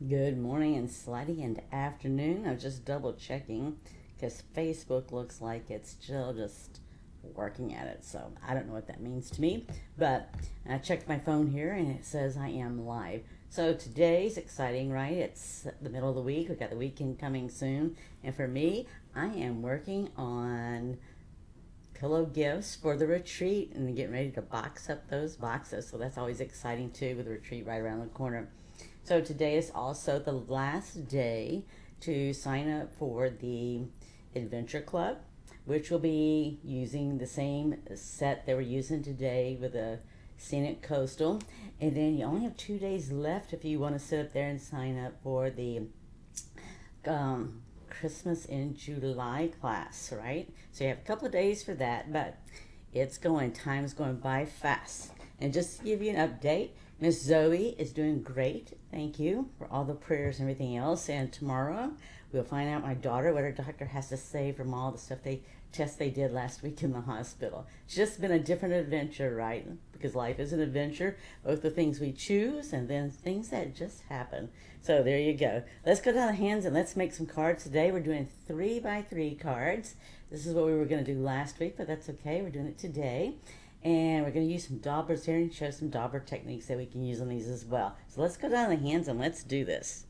Good morning and slightly into afternoon. I was just double checking because Facebook looks like it's still just working at it. So I don't know what that means to me. But I checked my phone here and it says I am live. So today's exciting, right? It's the middle of the week. We've got the weekend coming soon. And for me, I am working on pillow gifts for the retreat and getting ready to box up those boxes. So that's always exciting too, with the retreat right around the corner. So today is also the last day to sign up for the Adventure Club, which will be using the same set they were using today with the Scenic Coastal. And then you only have 2 days left if you want to sit up there and sign up for the Christmas in July class, right? So you have a couple of days for that, but time's going by fast. And just to give you an update, Miss Zoe is doing great. Thank you for all the prayers and everything else. And tomorrow we'll find out my daughter what her doctor has to say from all the tests they did last week in the hospital. It's just been a different adventure, right? Because life is an adventure, both the things we choose and then things that just happen. So there you go. Let's go down the hands and let's make some cards today. We're doing 3x3 cards. This is what we were going to do last week, but that's okay. We're doing it today. And we're going to use some daubers here and show some dauber techniques that we can use on these as well. So let's go down the hands and let's do this.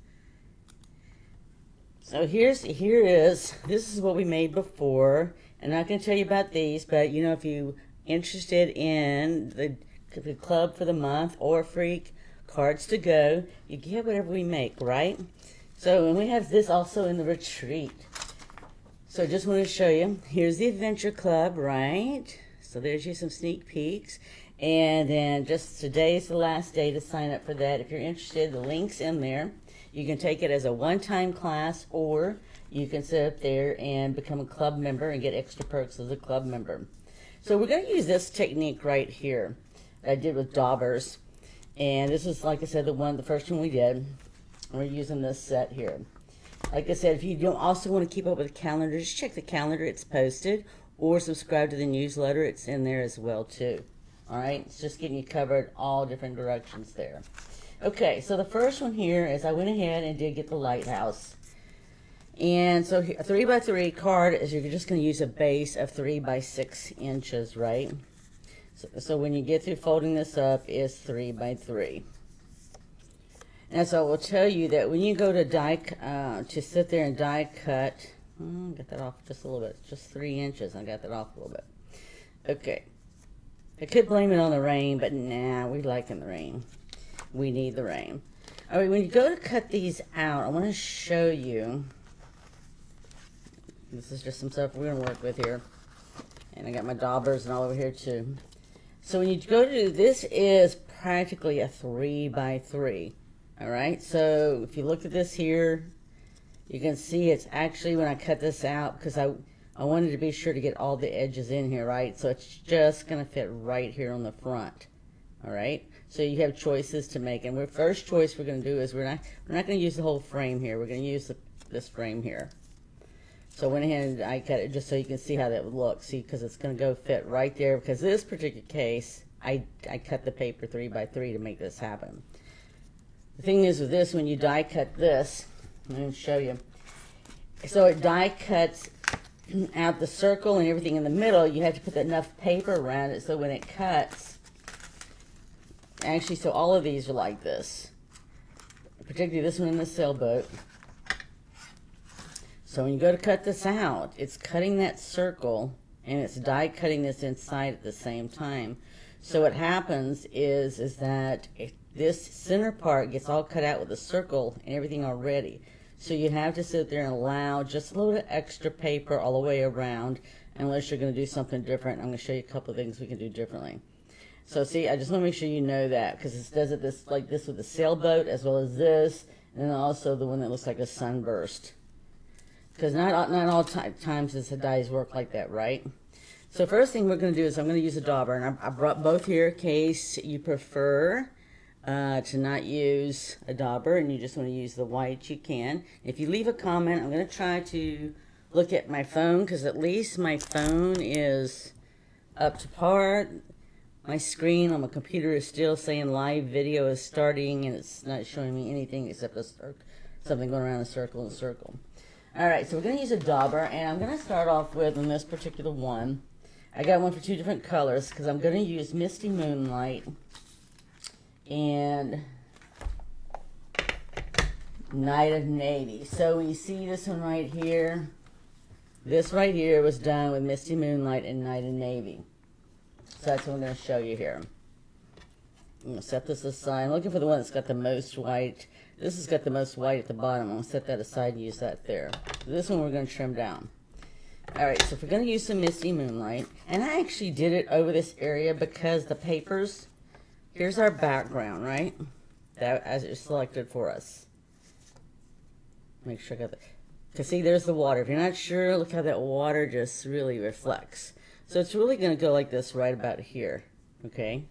So this is what we made before. I'm not going to tell you about these, but you know, if you're interested in the club for the month or free cards to go, you get whatever we make, right? So, and we have this also in the retreat. So just want to show you, here's the Adventure Club, right? So there's you some sneak peeks. And then just today's the last day to sign up for that. If you're interested, the link's in there. You can take it as a one-time class, or you can sit up there and become a club member and get extra perks as a club member. So we're going to use this technique right here that I did with daubers. And this is, like I said, the first one we did. We're using this set here. Like I said, if you don't also want to keep up with the calendar, just check the calendar. It's posted. Or subscribe to the newsletter. It's in there as well, too. All right? It's just getting you covered all different directions there. Okay, so the first one here is I went ahead and did get the lighthouse. And so a 3x3 card is you're just going to use a base of 3 by 6 inches, right? So when you get through folding this up, it's 3 by 3. And so I will tell you that when you go to sit there and die cut, got that off just a little bit, just 3 inches. I got that off a little bit. Okay. I could blame it on the rain, but nah, we liking the rain. We need the rain. All right, when you go to cut these out, I want to show you. This is just some stuff we're going to work with here. And I got my daubers and all over here too. So when you go to do this, is practically a 3 by 3. All right, so if you look at this here, you can see it's actually, when I cut this out, because I wanted to be sure to get all the edges in here, right? So it's just going to fit right here on the front. All right, so you have choices to make, and first choice we're going to do is we're not going to use the whole frame here. We're going to use this frame here. So I went ahead and I cut it just so you can see how that would look. See, because it's going to go fit right there. Because this particular case, I cut the paper 3 by 3 to make this happen. The thing is with this, when you die cut this, I'm going to show you. So it die cuts out the circle and everything in the middle. You have to put enough paper around it so when it cuts, actually, so all of these are like this, particularly this one in the sailboat. So when you go to cut this out, it's cutting that circle and it's die cutting this inside at the same time. So what happens is that this center part gets all cut out with a circle and everything already. So you have to sit there and allow just a little bit extra paper all the way around, unless you're going to do something different. I'm going to show you a couple of things we can do differently. So see, I just want to make sure you know that, because it does it this like this with the sailboat as well as this, and then also the one that looks like a sunburst. Because not all times does the dies work like that, right? So first thing we're going to do is I'm going to use a dauber, and I brought both here in case you prefer to not use a dauber and you just want to use the white, you can. If you leave a comment, I'm going to try to look at my phone, because at least my phone is up to par. My screen on my computer is still saying live video is starting, and it's not showing me anything except something going around in a circle and a circle. Alright, so we're going to use a dauber, and I'm going to start off with, on this particular one, I got one for 2 different colors, because I'm going to use Misty Moonlight and Night of Navy. So when you see this one right here, this right here was done with Misty Moonlight and Night of Navy. So that's what I'm going to show you here. I'm going to set this aside. I'm looking for the one that's got the most white. This has got the most white at the bottom. I'm going to set that aside and use that there. This one we're going to trim down. Alright, so if we're going to use some Misty Moonlight, and I actually did it over this area because the papers, here's our background, right? That as it's selected for us. Make sure I got that. Because see, there's the water. If you're not sure, look how that water just really reflects. So it's really going to go like this right about here, okay?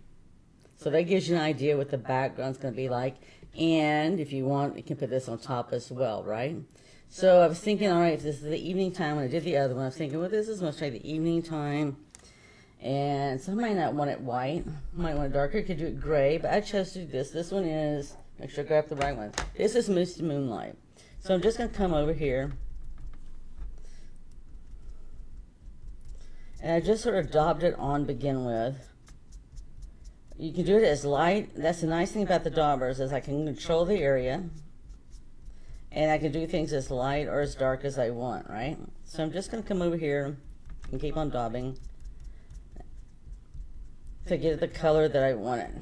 So that gives you an idea what the background's going to be like. And if you want, you can put this on top as well, right? So I was thinking, all right, if this is the evening time, when I did the other one, I was thinking, well, this is most likely the evening time. And some might not want it white. Might want it darker. You could do it gray, but I chose to do this. This one is, make sure I grab the right one. This is Misty Moonlight. So I'm just going to come over here. And I just sort of daubed it on to begin with. You can do it as light. That's the nice thing about the daubers, is I can control the area. And I can do things as light or as dark as I want, right? So I'm just going to come over here and keep on daubing to get the color that I wanted.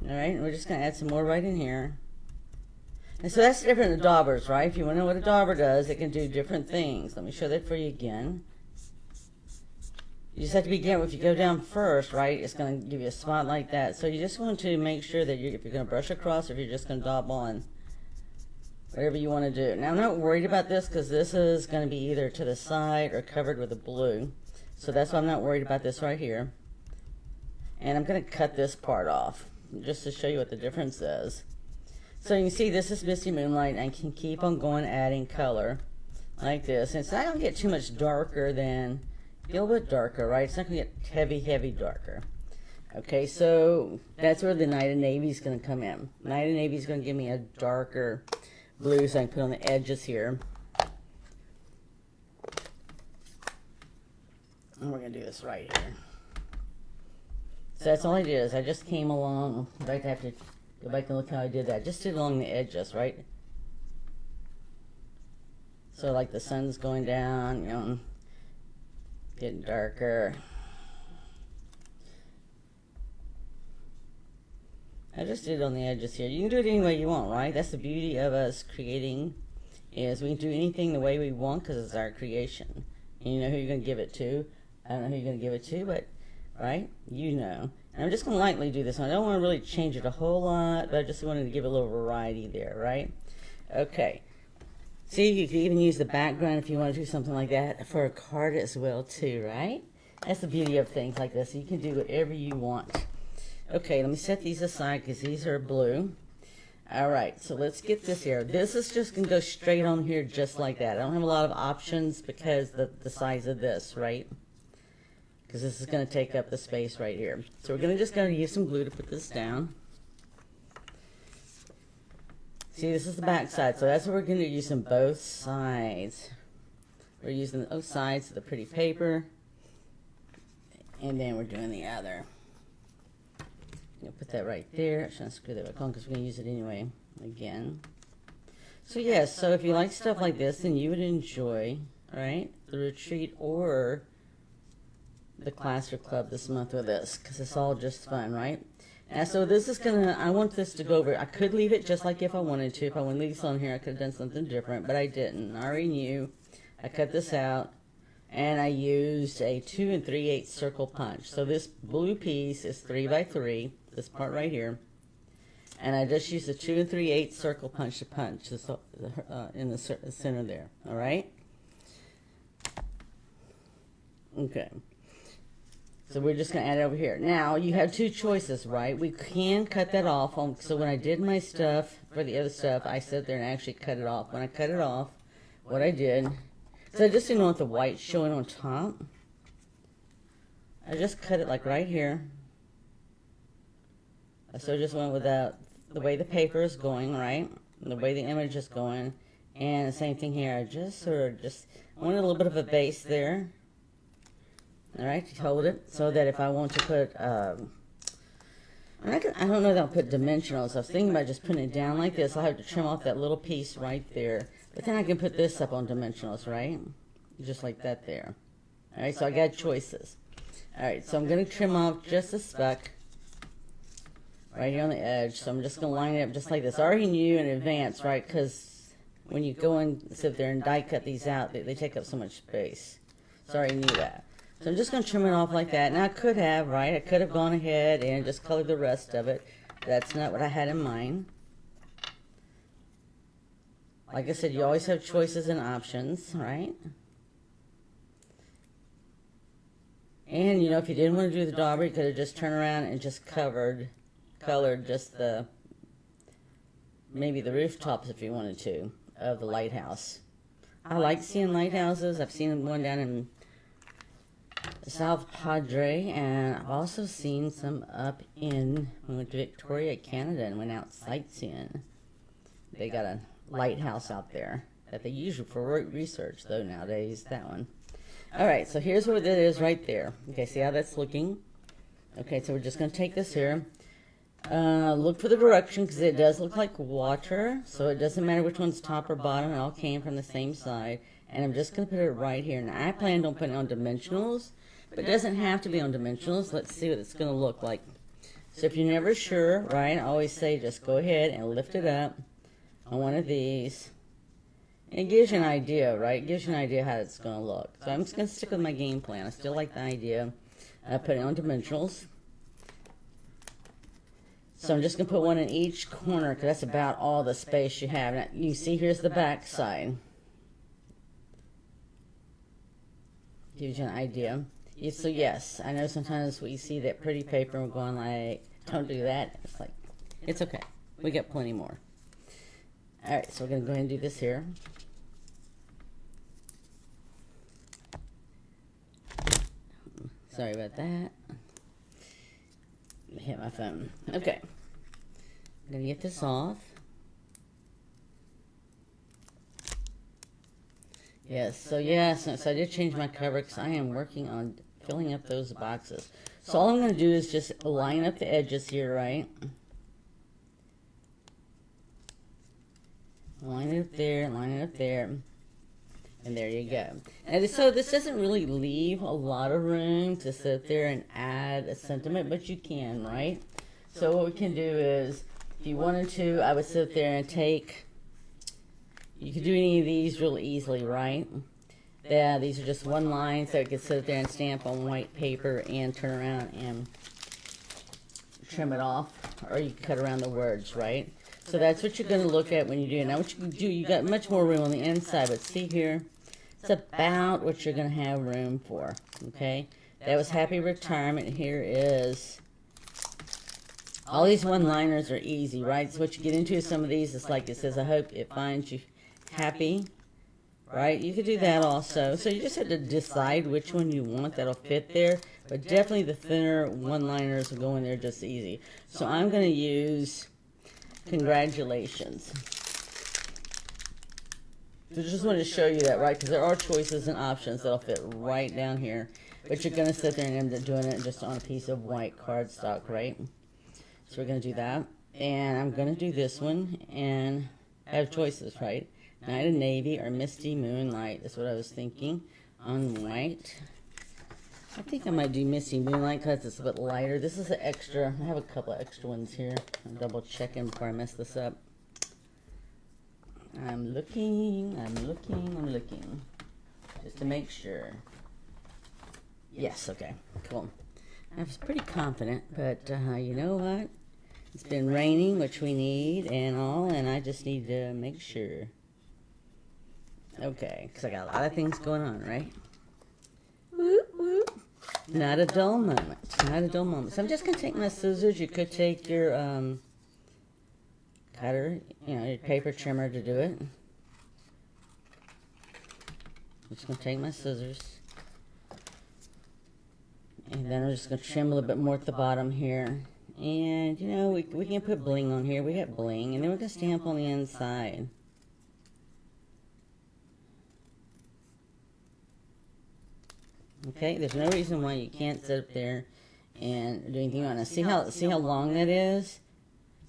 Alright, and we're just going to add some more right in here. And so that's different than daubers, right? If you want to know what a dauber does, it can do different things. Let me show that for you again. You just have to begin, if you go down first, right, it's going to give you a spot like that. So you just want to make sure that if you're going to brush across, or if you're just going to daub on, whatever you want to do. Now I'm not worried about this, because this is going to be either to the side or covered with a blue. So that's why I'm not worried about this right here. And I'm going to cut this part off, just to show you what the difference is. So you can see this is Misty Moonlight, and I can keep on going adding color like this. And it's not going to get too much darker than, a little bit darker, right? It's not going to get heavy, heavy darker. Okay, so that's where the Night of Navy is going to come in. Night of Navy is going to give me a darker blue, so I can put on the edges here. And we're going to do this right here. So that's all I did, is I just came along. In fact, I have to go back and look how I did that. Just did along the edges, right? So like the sun's going down, you know, getting darker. I just did it on the edges here. You can do it any way you want, right? That's the beauty of us creating, is we can do anything the way we want, because it's our creation. And you know who you're going to give it to. I don't know who you're going to give it to, but, right? You know. And I'm just going to lightly do this one. I don't want to really change it a whole lot, but I just wanted to give it a little variety there, right? Okay. See, you can even use the background if you want to do something like that for a card as well, too, right? That's the beauty of things like this. You can do whatever you want. Okay, let me set these aside, because these are blue. Alright, so let's get this here. This is just going to go straight on here just like that. I don't have a lot of options because the size of this, right? Because this is going to take up the space right here. So we're just going to use some glue to put this down. See, this is the back side, so that's what we're going to use on both sides. We're using both sides of the pretty paper, and then we're doing the other. You'll put that right there. I'm trying to screw that back on because we're going to use it anyway. Again. So yes, so if you like stuff like this, then you would enjoy, right, the retreat or the class or club this month with this, because it's all just fun, right? And so this is gonna, I want this to go over. I could leave it just like if I wanted to. If I wanted to leave this on here, I could have done something different, but I didn't. I already knew. I cut this out, and I used a 2 3/8 circle punch. So this blue piece is 3 by 3, this part right here. And I just used a 2 3/8 circle punch to punch this in the center there. All right. Okay. So we're just going to add it over here. Now, you have two choices, right? We can cut that off. So when I did my stuff, for the other stuff, I sat there and actually cut it off. When I cut it off, what I did, so I just didn't want the white showing on top. I just cut it like right here. So I just went without the way the paper is going, right? And the way the image is going. And the same thing here. I just sort of wanted a little bit of a base there. All right, to hold it so that if I want to put, I don't know that I'll put dimensionals. I was thinking about just putting it down like this. I'll have to trim off that little piece right there. But then I can put this up on dimensionals, right? Just like that there. All right, so I got choices. All right, so I'm going to trim off just a speck right here on the edge. So I'm just going to line it up just like this. I already knew in advance, right? Because when you go and sit there and die cut these out, they take up so much space. So I already knew that. So I'm just going to trim it off like that. Now I could have, right, I could have gone ahead and just colored the rest of it. That's not what I had in mind. Like I said, you always have choices and options, right? And, you know, if you didn't want to do the dauber, you could have just turned around and just colored just maybe the rooftops if you wanted to, of the lighthouse. I like seeing lighthouses. I've seen one down in South Padre, and I've also seen some up in, we went to Victoria, Canada, and went out sightseeing. They got a lighthouse out there that they use for research, though, nowadays, that one. All right, so here's what it is right there. Okay, see how that's looking? Okay, so we're just going to take this here. Look for the direction, because it does look like water, so it doesn't matter which one's top or bottom. It all came from the same side. And I'm just going to put it right here. Now, I planned on putting it on dimensionals, but it doesn't have to be on dimensionals. Let's see what it's going to look like. So if you're never sure, right, I always say just go ahead and lift it up on one of these. And it gives you an idea, right? It gives you an idea how it's going to look. So I'm just going to stick with my game plan. I still like the idea. I put it on dimensionals. So I'm just going to put one in each corner, because that's about all the space you have. Now, you see here's the back side. Gives you an idea. So yes, I know sometimes we see that pretty paper and we're going like, don't do that. It's like, it's okay. We got plenty more. All right, so we're going to go ahead and do this here. Sorry about that. Hit my phone. Okay. I'm going to get this off. Yes, so I did change my cover because I am working on filling up those boxes. So all I'm going to do is just line up the edges here, right? Line it up there, line it up there. And there you go. And so this doesn't really leave a lot of room to sit there and add a sentiment, but you can, right? So what we can do is, if you wanted to, I would sit there and take... You could do any of these real easily, right? Yeah, these are just one line, so you could sit there and stamp on white paper and turn around and trim it off, or you can cut around the words, right? So that's what you're going to look at when you do it. Now what you can do, you got much more room on the inside, but see here, it's about what you're going to have room for, okay? That was Happy Retirement. Here is, all these one-liners are easy, right? So what you get into is some of these, it's like it says, I hope it finds you happy, right? You could do that also. So you just have to decide which one you want that'll fit there. But definitely the thinner one-liners will go in there just easy. So I'm going to use congratulations. So just wanted to show you that, right? Because there are choices and options that'll fit right down here. But you're going to sit there and end up doing it just on a piece of white cardstock, right? So we're going to do that. And I'm going to do this one. And I have choices, right? Night of Navy or Misty Moonlight is what I was thinking on white. I think I might do Misty Moonlight because it's a bit lighter. This is an extra. I have a couple of extra ones here. I'm double checking before I mess this up. I'm looking. Just to make sure. Yes, okay, cool. I was pretty confident, but you know what? It's been raining, which we need and all, and I just need to make sure. Okay, because I got a lot of things going on, right? Whoop, whoop. Not a dull moment. Not a dull moment. So I'm just going to take my scissors. You could take your cutter, your paper trimmer to do it. I'm just going to take my scissors. And then I'm just going to trim a little bit more at the bottom here. And, we can put bling on here. We got bling. And then we're going to stamp on the inside. Okay, there's no reason why you can't sit up there and do anything on it. See how long that is?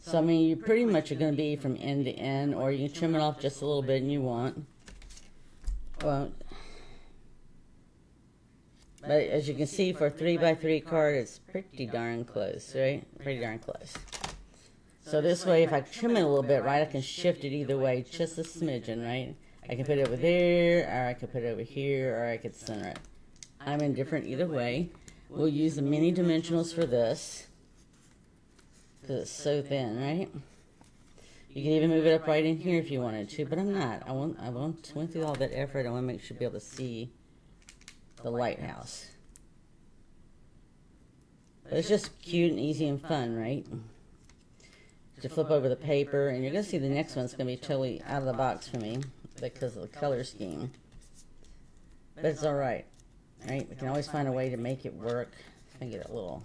So, I mean, you pretty much are going to be from end to end, or you can trim it off just a little bit and you want. Well, but as you can see, for a 3x3 card, it's pretty darn close, right? Pretty darn close. So this way, if I trim it a little bit, right, I can shift it either way, just a smidgen, right? I can put it over there, or I can put it over here, or I could center it. I'm indifferent either way. We'll use the mini dimensionals for this, because it's so thin, right? You can even move it up right in here if you wanted to, but I'm not. I went through all that effort. I want to make sure you'll be able to see the lighthouse. But it's just cute and easy and fun, right? To flip over the paper, and you're going to see the next one's going to be totally out of the box for me because of the color scheme. But it's all right. Right? We can always find a way to make it work. I can get it a little...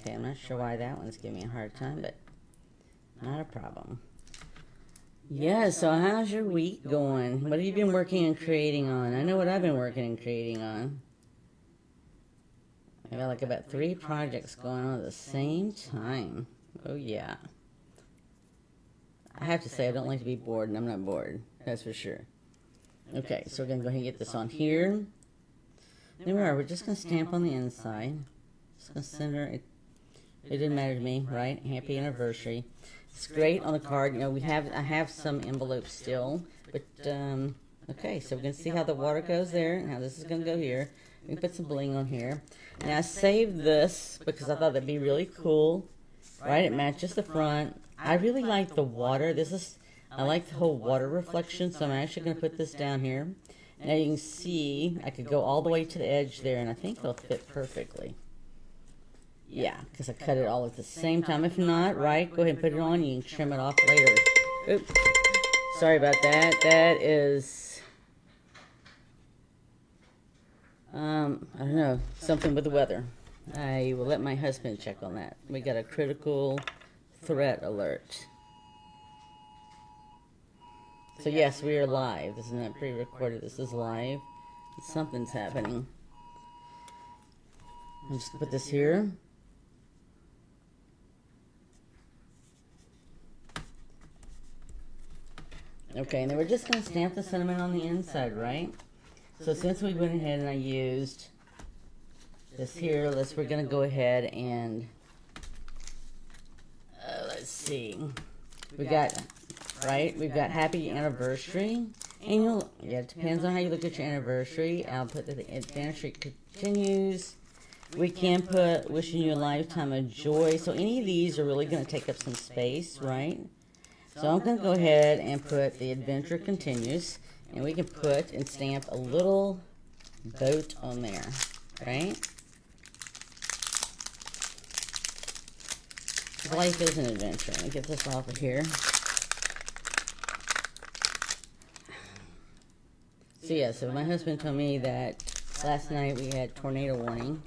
Okay, I'm not sure why that one's giving me a hard time, but not a problem. Yeah, so how's your week going? What have you been working and creating on? I know what I've been working and creating on. I got like about 3 projects going on at the same time. Oh, yeah. I have to say, I don't like to be bored, and I'm not bored. That's for sure. Okay, so we're going to go ahead and get this on here. There we are. We're just going to stamp on the inside. Just going to center it. It didn't matter to me, right? Happy anniversary. It's great on the card. I have some envelopes still, but okay. So we're gonna see how the water goes there, and how this is gonna go here. We can put some bling on here. And I saved this because I thought that'd be really cool, right? It matches the front. I really like the water. I like the whole water reflection, so I'm actually gonna put this down here. Now you can see I could go all the way to the edge there, and I think it'll fit perfectly. Yeah, because I cut it all at the same time. If not, right, go ahead and put it on. You can trim it off later. Oops. Sorry about that. That is, I don't know, something with the weather. I will let my husband check on that. We got a critical threat alert. So yes, we are live. This is not pre-recorded. This is live. Something's happening. I'm just going to put this here. Okay, and then we're just going to stamp the cinnamon on the inside, right? So since we went ahead and I used this here, we're going to go ahead and, let's see. We've got happy anniversary. And it depends on how you look at your anniversary. I'll put that the anniversary continues. We can put wishing you a lifetime of joy. So any of these are really going to take up some space, right? So I'm going to go ahead and put the adventure continues, and we can put and stamp a little boat on there, right? Life is an adventure. Let me get this off of here. So yeah, so my husband told me that last night we had tornado warning,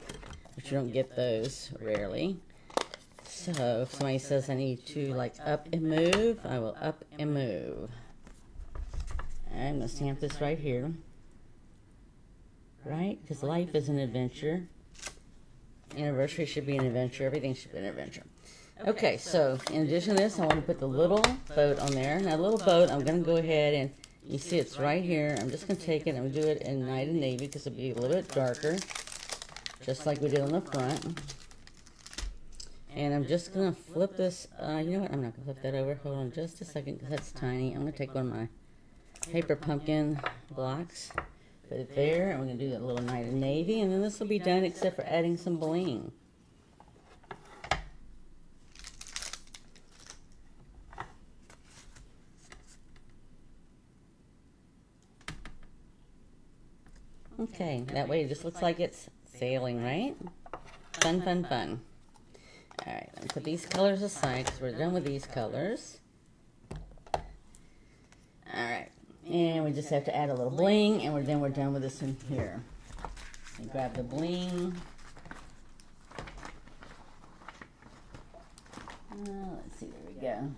which you don't get those rarely. So if somebody says I need to up and move, I will up and move. I'm going to stamp this right here. Right? Because life is an adventure. Anniversary should be an adventure. Everything should be an adventure. Okay, so in addition to this, I want to put the little boat on there. Now, the little boat, I'm going to go ahead and, you see it's right here. I'm just going to take it and do it in night and navy because it'll be a little bit darker. just like we did on the front. And I'm just going to flip this, you know what, I'm not going to flip that over. Hold on just a second because that's tiny. I'm going to take one of my paper pumpkin blocks, put it there, and we're going to do that little knight of navy, and then this will be done except for adding some bling. Okay, that way it just looks like it's sailing, right? Fun, fun, fun. Alright, let me put these colors aside because we're done with these colors. Alright, and we just have to add a little bling, and then we're done with this in here. And grab the bling. Let's see, there we go.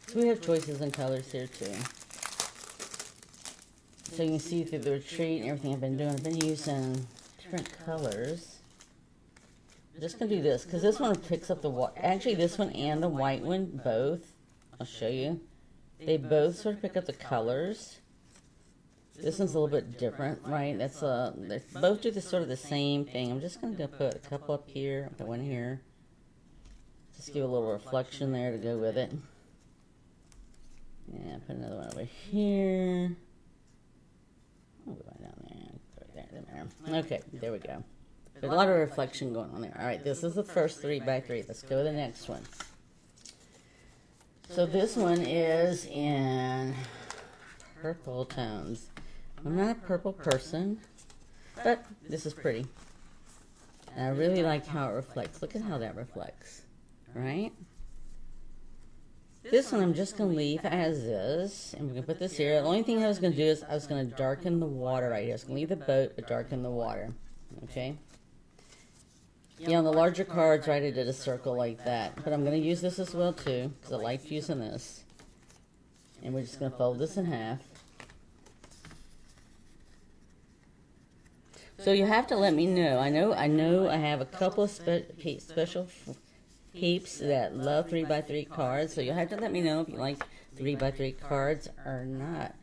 So we have choices in colors here too. So you can see through the retreat and everything I've been doing. I've been using different colors. I'm just going to do this because this one picks up the white. Actually, this one and the white one, both. I'll show you. They both sort of pick up the colors. This one's a little bit different, right? They both do sort of the same thing. I'm just going to put a couple up here, put one here. Just give a little reflection there to go with it. Yeah, put another one over here. I'll go right down there. Put it there. Okay, there we go. There's a lot of reflection going on there. All right, this is the first 3x3. Let's go to the next one. So this one is in purple tones. I'm not a purple person, but this is pretty. And I really like how it reflects. Look at how that reflects, right? This one I'm just going to leave as is, and we're going to put this here. The only thing I was going to do is I was going to darken the water right here. I was going to leave the boat, but darken the water, okay? Yeah, on the larger cards, right, I did a circle like that. But I'm going to use this as well, too, because I like using this. And we're just going to fold this in half. So you have to let me know. I know I have a couple of special peeps that love 3x3 cards, so you'll have to let me know if you like 3x3 cards or not,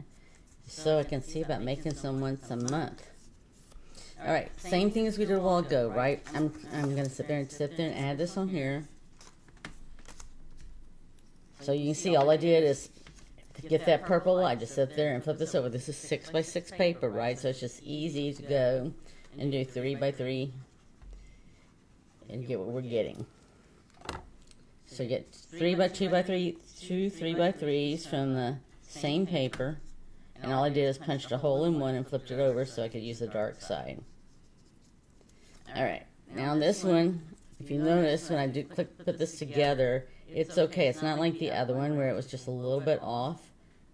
so I can see about making some once a month. Alright, same thing as we did a while ago, right? I'm going to sit there and add this on here. So you can see all I did is to get that purple, I just sit there and flip this over. This is 6x6 paper, right? So it's just easy to go and do 3x3 and get what we're getting. So you get 3x2x3, two 3x3s from the same paper, and all I did is punched a hole in one and flipped it over so I could use the dark side. Alright, now this one, if you notice when I do put this together, it's okay. It's not like the other one where it was just a little bit off.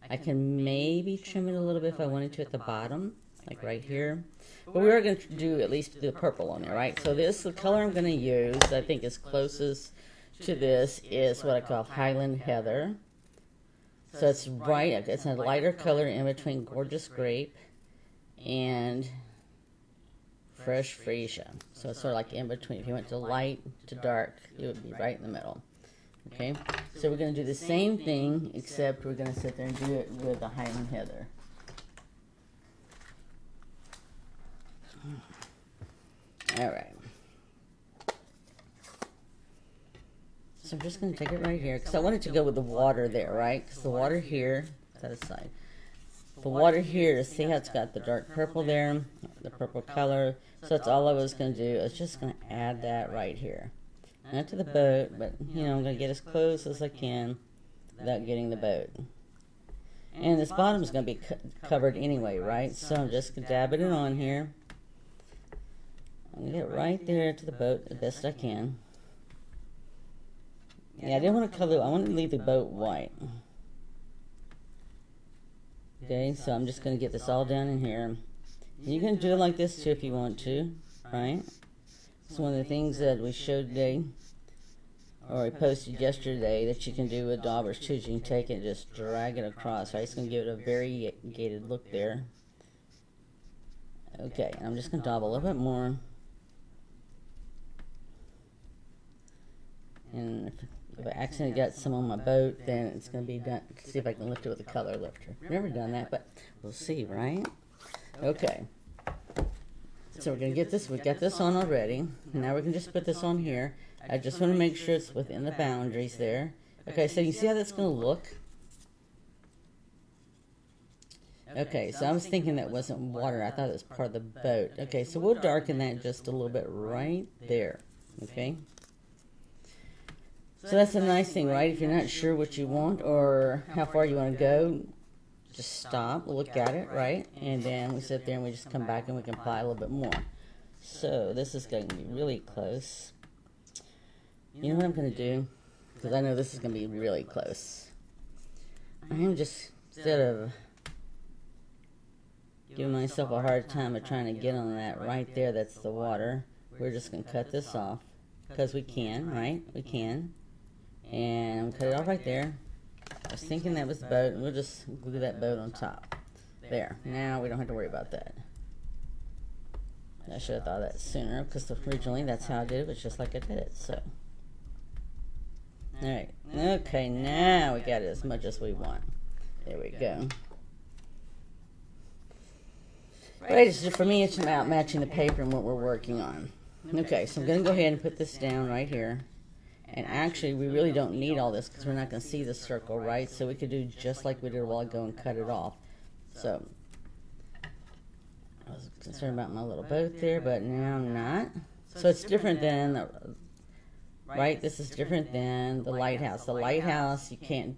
I can maybe trim it a little bit if I wanted to at the bottom, like right here. But we are going to do at least the purple on there, right? So the color I'm going to use, I think is closest to this, is what I call Highland Heather. So it's a lighter color in between Gorgeous Grape and Fresh Freesia. So it's sort of like in between. If you went to light to dark, it would be right in the middle. Okay, so we're going to do the same thing, except we're going to sit there and do it with the Highland Heather. Alright. So I'm just going to take it right here, because I wanted to go with the water there, right? Because the water here, that aside. The water here, see how it's got the dark purple there, the purple color. So that's all I was going to do. I was just going to add that right here. Not to the boat, but, you know, I'm going to get as close as I can without getting the boat. And this bottom is going to be covered anyway, right? So I'm just going to dab it on here. I'm going to get right there to the boat the best I can. Yeah, I didn't want to color, I want to leave the boat white. Okay, so I'm just going to get this all down in here. And you can do it like this too if you want to, right? It's one of the things that we showed today, or we posted yesterday, that you can do with daubers too. You can take it and just drag it across, right? It's going to give it a variegated look there. Okay, and I'm just going to daub a little bit more. And if I accidentally got some on my boat, then it's going to be done. See if I can lift it with a color lifter. I've never done that, but we'll see, right? Okay. So we're going to get this, we got this on already. Now we're going to just put this on here. I just want to make sure it's within the boundaries there. Okay, so you see how that's going to look? Okay, so I was thinking that wasn't water. I thought it was part of the boat. Okay, so we'll darken that just a little bit right there. Okay? So that's a nice thing, right? If you're not sure what you want or how far you want to go, just stop, look at it, right? And then we sit there and we just come back and we can apply a little bit more. So this is going to be really close. You know what I'm going to do? Because I know this is going to be really close. I am just, instead of giving myself a hard time of trying to get on that right there, that's the water, we're just going to cut this off. Because we can, right? We can. And I'm going to cut it off right there. I was thinking that was the boat, and we'll just glue that boat on top. There. Now we don't have to worry about that. I should have thought of that sooner, because originally that's how I did it. It was just like I did it. So, alright. Okay, now we got it as much as we want. There we go. Right, so for me, it's about matching the paper and what we're working on. Okay, so I'm going to go ahead and put this down right here. And actually, we really don't need all this because we're not going to see the circle, right? So we could do just like we did a while ago and cut it off. So, I was concerned about my little boat there, but now I'm not. So it's different than, right? This is different than the lighthouse. The lighthouse, you can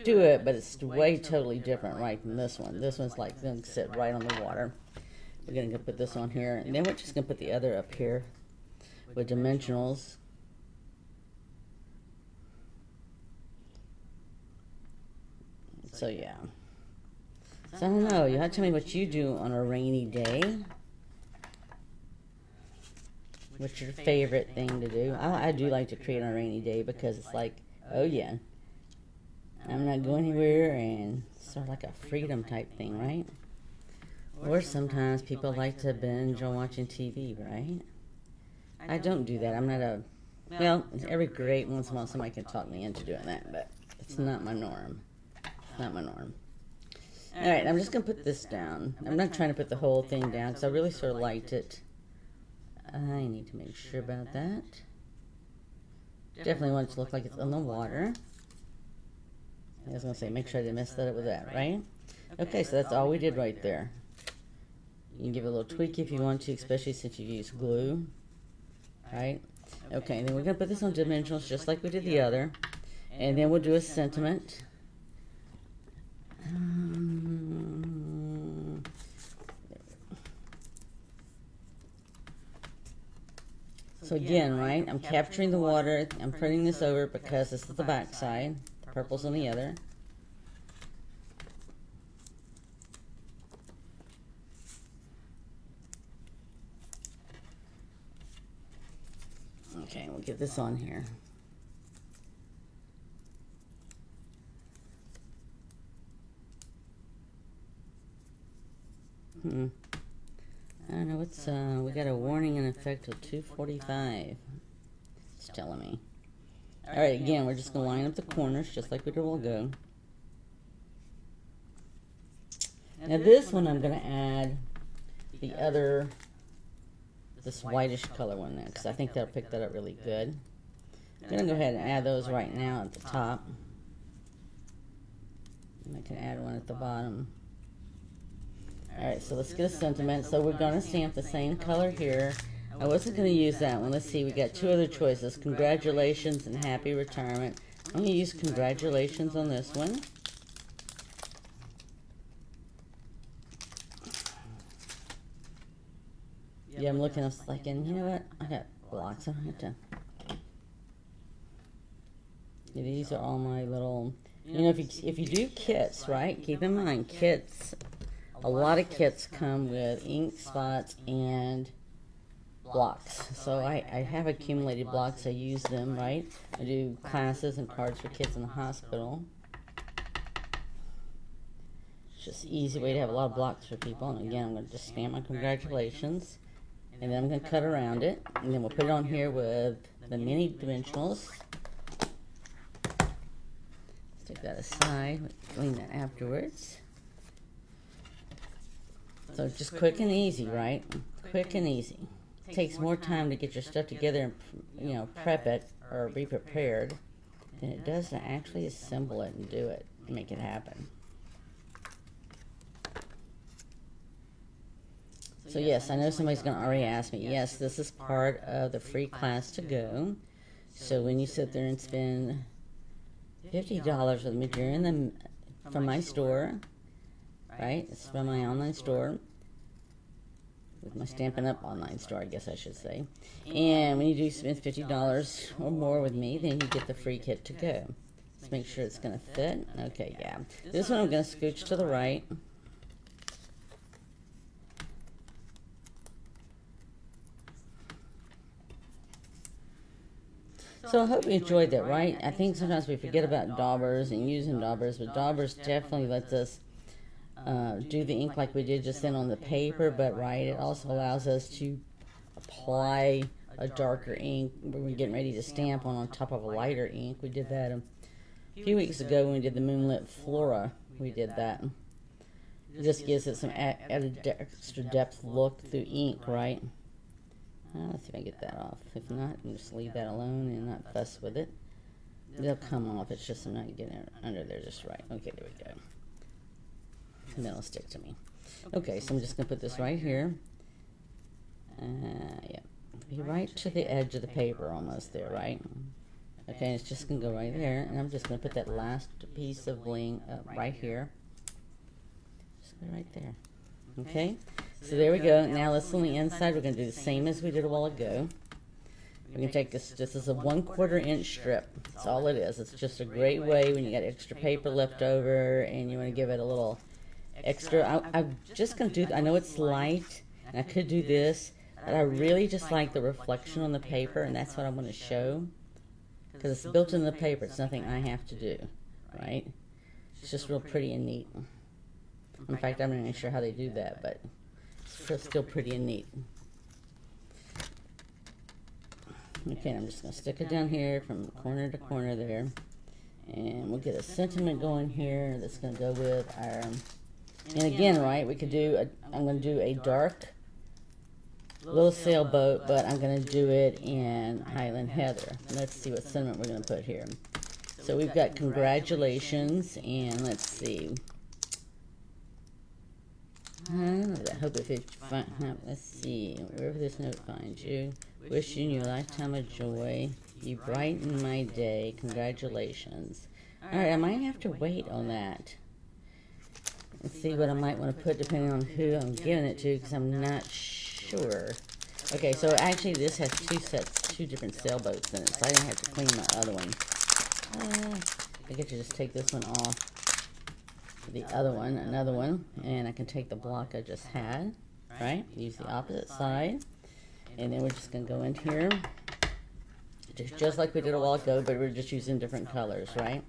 do it, but it's way totally different, right, from this one. This one's like going to sit right on the water. We're going to put this on here, and then we're just going to put the other up here with dimensionals. So, yeah. So, I don't know. You have to tell me what you do on a rainy day. What's your favorite thing to do? I do like to create on a rainy day because it's like, oh, yeah. I'm not going anywhere, and it's sort of like a freedom type thing, right? Or sometimes people like to binge on watching TV, right? I don't do that. I'm not a... Well, every great once in a while somebody can talk me into doing that, but it's not my norm. Not my norm. Alright, I'm just going to put this down. I'm not trying to put the whole thing down because I really sort of liked it. I need to make sure about that. Definitely want it to look like it's on the water. I was going to say, make sure I didn't mess that up with that, right? Okay, so that's all we did right there. You can give it a little tweak if you want to, especially since you use glue. Right? Okay, then we're going to put this on dimensionals just like we did the other. And then we'll do a sentiment. So again, right, I'm capturing the water. I'm putting this over because this is the back side. The purple's on the other. Okay, we'll get this on here. I don't know, it's, we got a warning in effect till 2:45. It's telling me. Alright, again, we're just going to line up the corners just like we did a while ago. Now this one I'm going to add the other, this whitish color one there, because I think that'll pick that up really good. I'm going to go ahead and add those right now at the top. And I can add one at the bottom. Alright, so let's get a sentiment. So we're going to stamp the same color here. I wasn't going to use that one. Let's see, we got two other choices. Congratulations and happy retirement. I'm going to use congratulations on this one. Yeah, I'm looking, I was like, and you know what? I got blocks. I don't have to. Yeah, these are all my little, you know, if you do kits, right? Keep in mind, kits. A lot of kits come with ink spots and blocks. So I have accumulated blocks. I use them, right? I do classes and cards for kids in the hospital. It's just an easy way to have a lot of blocks for people. And again, I'm going to just stamp my congratulations. And then I'm going to cut around it. And then we'll put it on here with the mini dimensionals. Let's take that aside. We'll clean that afterwards. So just quick and easy, right? Quick and easy. It takes more time to get your stuff together and, prep it or be prepared than it does to actually assemble it and do it and make it happen. So yes, I know somebody's going to already ask me, yes, this is part of the free class to go. So when you sit there and spend $50 with me from my store, right? It's from my online store, with my Stampin' Up online store, I guess I should say. And when you do spend $50 or more with me, then you get the free kit to go. Let's make sure it's going to fit. Okay, yeah. This one I'm going to scooch to the right. So I hope you enjoyed that, right? I think sometimes we forget about daubers and using daubers, but daubers definitely lets us do the ink like we did just then on the paper, but right, it also allows us to apply a darker ink when we're getting ready to stamp on top of a lighter ink. We did that a few weeks ago when we did the Moonlit Flora. We did that. It just gives it some added extra depth look through ink, right? Let's see if I can get that off. If not, I'll just leave that alone and not fuss with it. They'll come off. It's just I'm not getting it under there just right. Okay, there we go. And then it'll stick to me. Okay, so I'm just going to put this right here. Yeah. Be right to the edge of the paper almost there, right? Okay, it's just going to go right there. And I'm just going to put that last piece of bling up right here. Just go right there. Okay? So there we go. Now let's on the inside. We're going to do the same as we did a while ago. We're going to take this is a 1/4 inch strip. That's all it is. It's just a great way when you got extra paper left over and you want to give it a little extra. I'm just going to do, I know it's light, and I could do this, but I really just like the reflection on the paper, and that's what I want to show. Because it's built in the paper. It's nothing I have to do, right? It's just real pretty and neat. In fact, I'm not even sure how they do that, but it's still pretty and neat. Okay, I'm just going to stick it down here from corner to corner there. And we'll get a sentiment going here that's going to go with our... And again, right, we could do, I'm going to do a dark little sailboat, but I'm going to do it in Highland Heather. Let's see what sentiment we're going to put here. So we've got congratulations, and let's see. I hope it let's see, wherever this note finds you, wishing you a lifetime of joy, you brighten my day, congratulations. Alright, I might have to wait on that. Let's see what I might want to put depending on who I'm giving it to, because I'm not sure. Okay, so actually this has two different sailboats in it, so I didn't have to clean my other one. I get to just take this one off. The other one, another one, and I can take the block I just had, right? Use the opposite side, and then we're just going to go in here, just like we did a while ago, but we're just using different colors, right?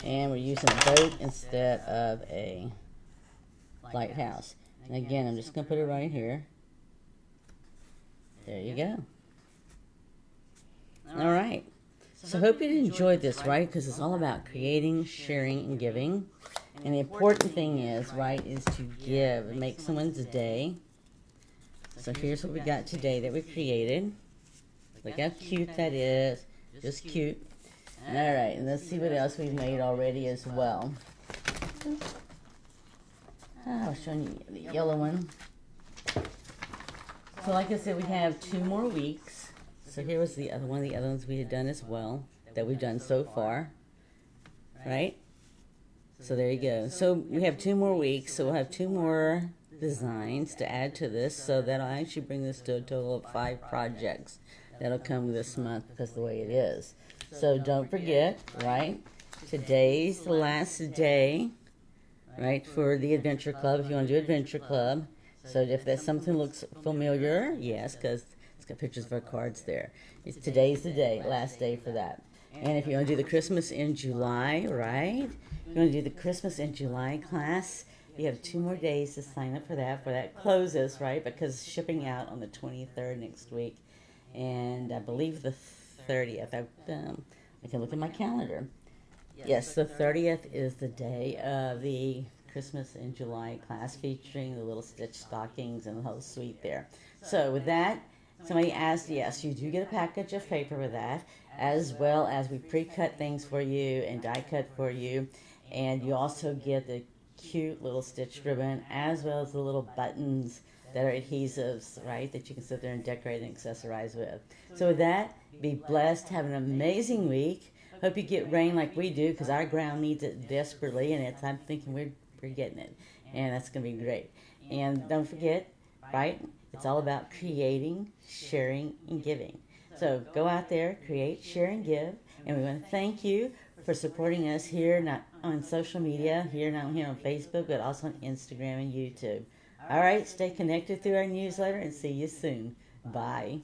And we're using a boat instead of a lighthouse. And again, I'm just going to put it right here. There you go. All right. So I hope you enjoyed this, right? Because it's all about creating, sharing, and giving. And the important thing is, right, is to give and make someone's day. So here's what we got today that we created. Look how cute that is. Just cute. All right, and let's see what else we've made already as well. I was showing you the yellow one. So like I said, we have 2 more weeks. So here was the other one, the other ones we had done as well, that we've done so far, right? So there you go. So we have 2 more weeks, so we'll have 2 more designs to add to this, so that'll actually bring this to a total of 5 projects that'll come this month because of the way it is. So don't forget, right, today's the last day, right, for the Adventure Club, if you want to do Adventure Club. So if that something looks familiar, yes, because it's got pictures of our cards there. Today's the day, last day for that. And if you want to do the Christmas in July, right? If you want to do the Christmas in July class, you have 2 more days to sign up for that. For that closes, right? Because shipping out on the 23rd next week. And I believe the 30th. I can look at my calendar. Yes, the 30th is the day of the Christmas in July class featuring the little stitch stockings and the whole suite there. So with that, somebody asked, yes, you do get a package of paper with that, as well as we pre-cut things for you and die cut for you. And you also get the cute little stitch ribbon, as well as the little buttons that are adhesives, right, that you can sit there and decorate and accessorize with. So with that, be blessed, have an amazing week. Hope you get rain like we do, because our ground needs it desperately, and I'm thinking we're getting it, and that's going to be great. And don't forget, right, it's all about creating, sharing, and giving. So go out there, create, share, and give. And we want to thank you for supporting us here, not on social media, not here on Facebook, but also on Instagram and YouTube. All right, stay connected through our newsletter, and see you soon. Bye.